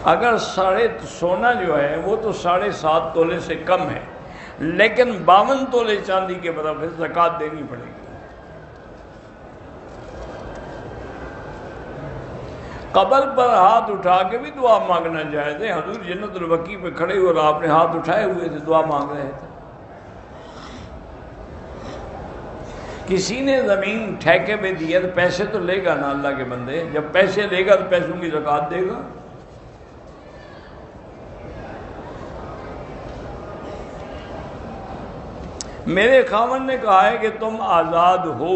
اگر سونا جو ہے وہ تو 7.5 تولے سے کم ہے، لیکن 52 تولے چاندی کے برابر زکوٰۃ دینی پڑے گی۔ قبر پر ہاتھ اٹھا کے بھی دعا مانگنا جائز ہے۔ حضور جنت البقیع پہ کھڑے ہوئے اور آپ نے ہاتھ اٹھائے ہوئے تھے، دعا مانگ رہے تھے۔ کسی نے زمین ٹھیکے پہ دیا تو پیسے تو لے گا نا اللہ کے بندے، جب پیسے لے گا تو پیسوں کی زکوٰۃ دے گا۔ میرے خاوند نے کہا ہے کہ تم آزاد ہو،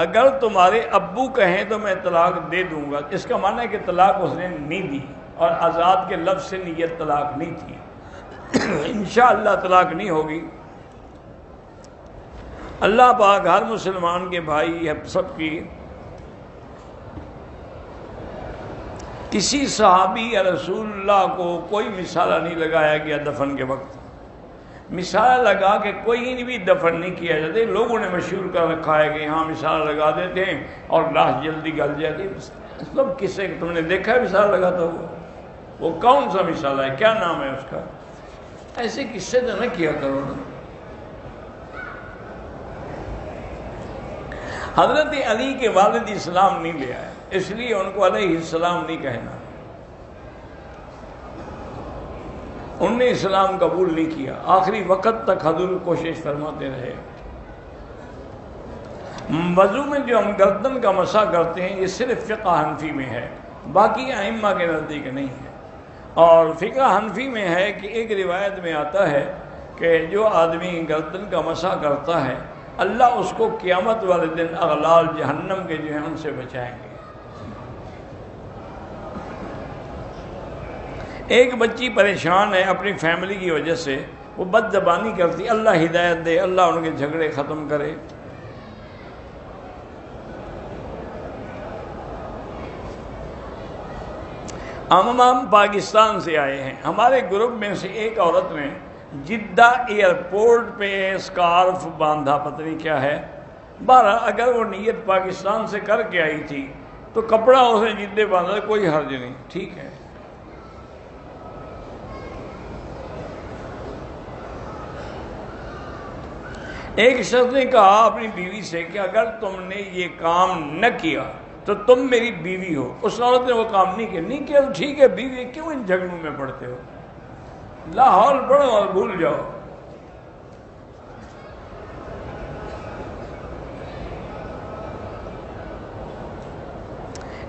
اگر تمہارے ابو کہیں تو میں طلاق دے دوں گا۔ اس کا معنی ہے کہ طلاق اس نے نہیں دی، اور آزاد کے لفظ سے نیت طلاق نہیں تھی۔ انشاءاللہ طلاق نہیں ہوگی۔ اللہ پاک ہر مسلمان کے بھائی سب کی، کسی صحابی یا رسول اللہ کو کوئی مثالہ نہیں لگایا گیا دفن کے وقت۔ مثالہ لگا کے کوئی بھی دفن نہیں کیا جاتا۔ لوگوں نے مشہور کر رکھا ہے کہ یہاں مثالہ لگا دیتے ہیں اور لاش جلدی گل جاتی ہے۔ سب کسے تم نے دیکھا ہے مثالہ لگاتا ہوا؟ وہ کون سا مثالہ ہے؟ کیا نام ہے اس کا؟ ایسے قصے تو نہ کیا کرو نا۔ حضرت علی کے والد اسلام نہیں لے آئے، اس لیے ان کو علیہ السلام نہیں کہنا۔ انہوں نے اسلام قبول نہیں کیا، آخری وقت تک حضور کوشش فرماتے رہے۔ وضو میں جو ہم گردن کا مسح کرتے ہیں یہ صرف فقہ حنفی میں ہے، باقی ائمہ کے نزدیک نہیں ہے۔ اور فقہ حنفی میں ہے کہ ایک روایت میں آتا ہے کہ جو آدمی گردن کا مسح کرتا ہے اللہ اس کو قیامت والے دن اغلال جہنم کے جو ہیں ان سے بچائیں گے۔ ایک بچی پریشان ہے اپنی فیملی کی وجہ سے، وہ بد زبانی کرتی، اللہ ہدایت دے، اللہ ان کے جھگڑے ختم کرے۔ ہم پاکستان سے آئے ہیں، ہمارے گروپ میں سے ایک عورت نے جدہ ایئرپورٹ پہ اسکارف باندھا، پتہ نہیں کیا ہے۔ بہرحال اگر وہ نیت پاکستان سے کر کے آئی تھی تو کپڑا اس نے جدے باندھا، کوئی حرج نہیں، ٹھیک ہے۔ ایک شخص نے کہا اپنی بیوی سے کہ اگر تم نے یہ کام نہ کیا تو تم میری بیوی ہو۔ اس عورت نے وہ کام نہیں کیا تو ٹھیک ہے بیوی، کیوں ان جھگڑوں میں پڑتے ہو؟ لاہور پڑھو اور بھول جاؤ۔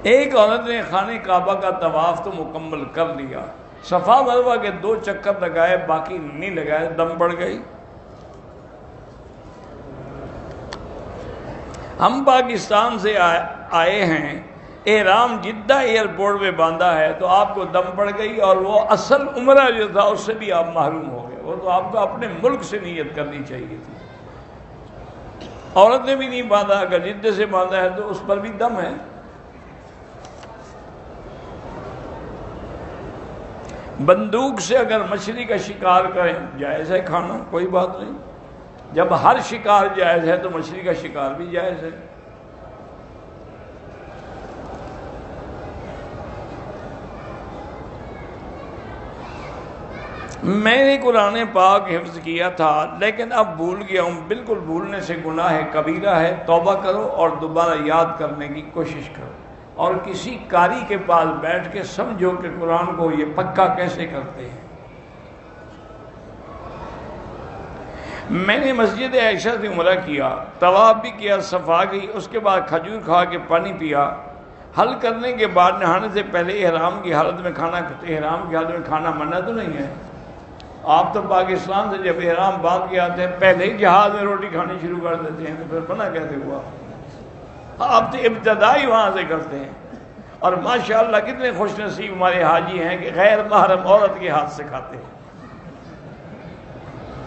ایک عورت نے خانہ کعبہ کا طواف تو مکمل کر لیا، صفا مروہ کے 2 چکر لگائے، باقی نہیں لگائے، دم پڑ گئی۔ ہم پاکستان سے آئے ہیں، احرام جدہ ایئرپورٹ پہ باندھا ہے تو آپ کو دم پڑ گئی، اور وہ اصل عمرہ جو تھا اس سے بھی آپ محروم ہو گئے۔ وہ تو آپ کو اپنے ملک سے نیت کرنی چاہیے تھی۔ عورت نے بھی نہیں باندھا، اگر جدہ سے باندھا ہے تو اس پر بھی دم ہے۔ بندوق سے اگر مچھلی کا شکار کریں جائز ہے کھانا، کوئی بات نہیں۔ جب ہر شکار جائز ہے تو مچھلی کا شکار بھی جائز ہے۔ میں نے قرآن پاک حفظ کیا تھا لیکن اب بھول گیا ہوں، بالکل بھولنے سے گناہ کبیرہ ہے، توبہ کرو اور دوبارہ یاد کرنے کی کوشش کرو، اور کسی قاری کے پاس بیٹھ کے سمجھو کہ قرآن کو یہ پکا کیسے کرتے ہیں۔ میں نے مسجد عائشہ سے عمرہ کیا، طواف بھی کیا، صفا گئی، اس کے بعد کھجور کھا کے پانی پیا، حل کرنے کے بعد نہانے سے پہلے احرام کی حالت میں کھانا منع تو نہیں ہے؟ آپ تو پاکستان سے جب احرام باندھ کے آتے ہیں پہلے ہی جہاز میں روٹی کھانی شروع کر دیتے ہیں، تو پھر منع کیسے ہوا؟ آپ تو ابتدائی وہاں سے کرتے ہیں۔ اور ماشاءاللہ کتنے خوش نصیب ہمارے حاجی ہیں کہ غیر محرم عورت کے ہاتھ سے کھاتے ہیں۔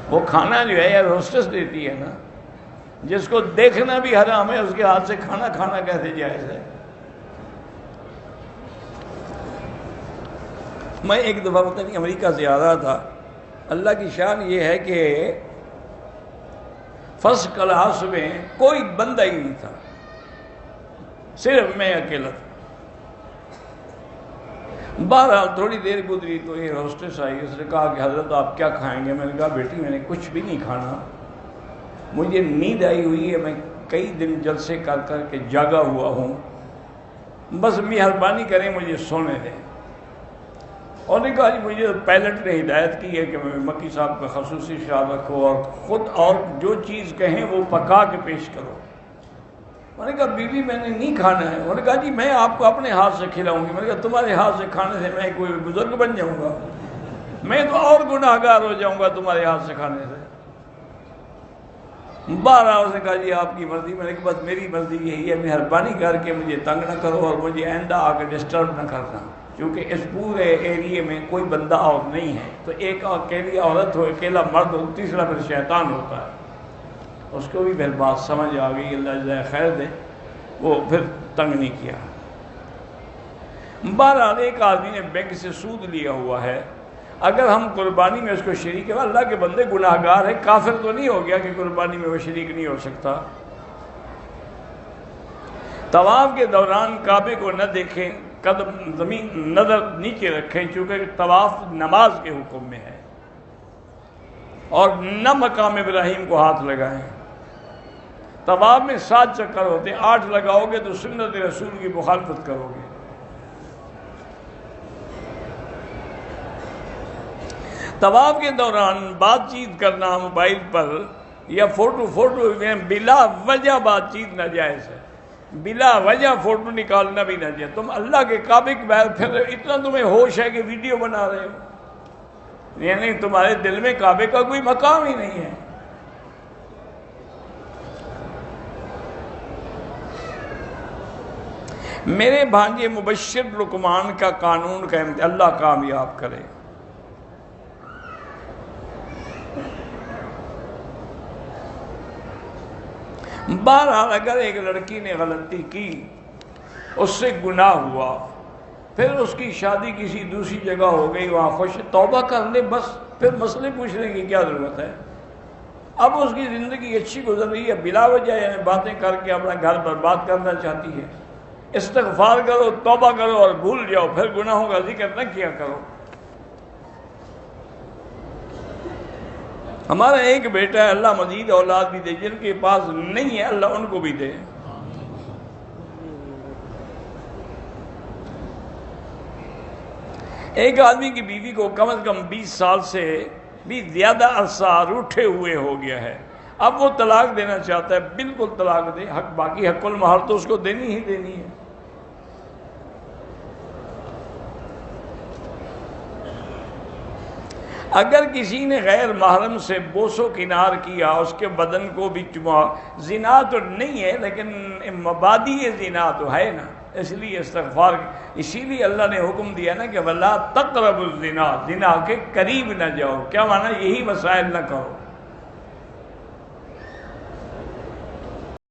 وہ کھانا جو ہے ہوسٹس دیتی ہے نا، جس کو دیکھنا بھی حرام ہے، اس کے ہاتھ سے کھانا کیسے جائز ہے؟ میں ایک دفعہ پتہ نہیں امریکہ سے آ رہا تھا، اللہ کی شان یہ ہے کہ فرسٹ کلاس میں کوئی بندہ ہی نہیں تھا، صرف میں اکیلا تھا۔ بہرحال تھوڑی دیر گزری تو یہ ہوسٹس آئی، اس نے کہا کہ حضرت آپ کیا کھائیں گے؟ میں نے کہا بیٹی میں نے کچھ بھی نہیں کھانا، مجھے نیند آئی ہوئی ہے، میں کئی دن جلسے کر کر کے جاگا ہوا ہوں، بس مہربانی کریں مجھے سونے دیں۔ اور نے کہا جی مجھے پائلٹ نے ہدایت کی ہے کہ میں مکی صاحب کا خصوصی خیال رکھو اور خود اور جو چیز کہیں وہ پکا کے پیش کرو۔ میں نے کہا بیوی میں نے نہیں کھانا ہے۔ انہوں نے کہا جی میں آپ کو اپنے ہاتھ سے کھلاؤں گی۔ میں نے کہا تمہارے ہاتھ سے کھانے سے میں کوئی بزرگ بن جاؤں گا؟ میں تو اور گناہگار ہو جاؤں گا تمہارے ہاتھ سے کھانے سے۔ بہرحال اس نے کہا جی آپ کی مرضی۔ میں نے کہا بس میری مرضی یہی ہے، مہربانی کر کے مجھے تنگ نہ کرو اور مجھے آئندہ آ کے ڈسٹرب نہ کرنا، کیونکہ اس پورے ایریے میں کوئی بندہ اور نہیں ہے، تو ایک اکیلی عورت ہو، اکیلا مرد ہو، تیسرا پھر شیطان ہوتا ہے۔ اس کو بھی پھر بات سمجھ آ گئی، اللہ جزائے خیر دے، وہ پھر تنگ نہیں کیا۔ بہرحال ایک آدمی نے بینک سے سود لیا ہوا ہے، اگر ہم قربانی میں اس کو شریک ہے، اللہ کے بندے گناہگار ہے، کافر تو نہیں ہو گیا کہ قربانی میں وہ شریک نہیں ہو سکتا۔ طواف کے دوران کعبے کو نہ دیکھیں، قدم زمین نظر نیچے رکھیں، چونکہ طواف نماز کے حکم میں ہے، اور نہ مقام ابراہیم کو ہاتھ لگائیں۔ طواف میں 7 چکر ہوتے ہیں، 8 لگاؤ گے تو سنت رسول کی مخالفت کرو گے۔ طواف کے دوران بات چیت کرنا موبائل پر یا فوٹو میں بلا وجہ بات چیت ناجائز ہے، بلا وجہ فوٹو نکالنا بھی ناجائز۔ تم اللہ کے کعبے کے باہر پھر اتنا تمہیں ہوش ہے کہ ویڈیو بنا رہے ہو، یعنی تمہارے دل میں کعبے کا کوئی مقام ہی نہیں ہے۔ میرے بھانجے مبشر لقمان کا قانون کا اللہ کامیاب کرے۔ بہرحال اگر ایک لڑکی نے غلطی کی، اس سے گناہ ہوا، پھر اس کی شادی کسی دوسری جگہ ہو گئی، وہاں خوش توبہ کر لے، بس پھر مسئلے پوچھنے کی کیا ضرورت ہے؟ اب اس کی زندگی اچھی گزر رہی ہے، بلا وجہ یعنی باتیں کر کے اپنا گھر برباد کرنا چاہتی ہے۔ استغفار کرو، توبہ کرو اور بھول جاؤ، پھر گناہوں کا ذکر نہ کیا کرو۔ ہمارا ایک بیٹا ہے، اللہ مزید اولاد بھی دے، جن کے پاس نہیں ہے اللہ ان کو بھی دے۔ ایک آدمی کی بیوی کو کم از کم 20 سال سے بھی زیادہ عرصہ روٹھے ہوئے ہو گیا ہے، اب وہ طلاق دینا چاہتا ہے، بالکل طلاق دے، باقی حق المہر تو اس کو دینی ہی دینی ہے۔ اگر کسی نے غیر محرم سے بوس و کنار کیا، اس کے بدن کو بھی چما، زنا تو نہیں ہے لیکن مبادی زنا تو ہے نا، اس لیے استغفار، اسی لیے اللہ نے حکم دیا نا کہ وَلَا تَقْرَبُوا الزِّنَا، زنا کے قریب نہ جاؤ، کیا معنی؟ یہی مسائل نہ کرو۔